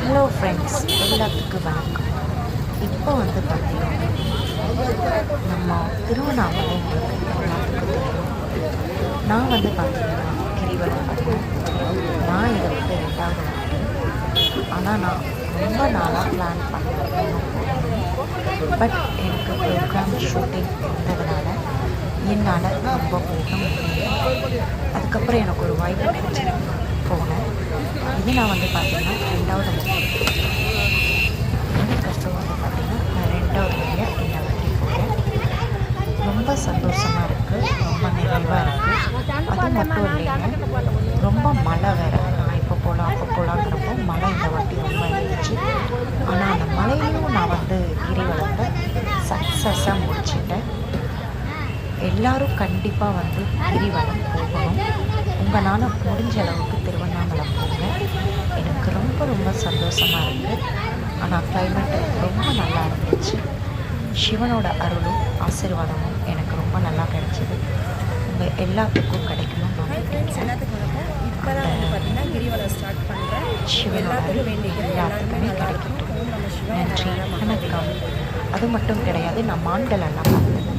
Hello friends, எல்லாத்துக்கும் வணக்கம். இப்போ வந்து பார்த்தீங்கன்னா நம்ம திருவண்ணாமலை உங்களுக்கு எல்லாத்துக்கும் தெரியும். நான் வந்து பார்த்தீங்கன்னா கிரிவலம் பண்ணேன். நான் இதை வந்து 2வது வாட்டி. ஆனால் நான் ரொம்ப நாளாக பிளான் பண்ணேன் பட் எனக்கு ப்ரோக்ராம் ஷூட்டிங் இருந்ததுனால என்னால் ரொம்ப போக முடியல. அதுக்கப்புறம் எனக்கு ஒரு வாய்ப்பு கிடைச்சி போனேன். இது நான் வந்து பார்த்தீங்கன்னா 2வது முறை. இதுக்கப்புறம் வந்து பார்த்தீங்கன்னா நான் 2வது முறையாக இந்த வாட்டி போகிறேன். ரொம்ப சந்தோஷமாக இருக்குது, ரொம்ப நிறைவாக இருக்குது. அது மட்டும் இல்லைங்க, ரொம்ப மழை வேறு. நான் இப்போ போகலாம் அப்போ போகலாங்கிறப்போ மழை இந்த வாட்டி ரொம்ப இருந்துச்சு. ஆனால் அந்த மழையிலும் நான் வந்து கிரிவலத்தை சக்ஸஸாக முடிச்சிட்டேன். எல்லோரும் கண்டிப்பாக வந்து கிரிவலம் போகணும். உங்களால் முடிஞ்ச அளவுக்கு திருவண்ணாமலை போங்க. எனக்கு ரொம்ப ரொம்ப சந்தோஷமாக இருக்குது. ஆனால் கிளைமேட்டு ரொம்ப நல்லா இருந்துச்சு. சிவனோட அருளும் ஆசீர்வாதமும் எனக்கு ரொம்ப நல்லா கிடைச்சிது. உங்கள் எல்லாத்துக்கும் கிடைக்கணும் சிவனோட எல்லாத்துக்குமே கிடைக்கட்டும். நன்றி, வணக்கம். அது மட்டும் கிடையாது, நான் மான்களெல்லாம் பார்த்தேன்.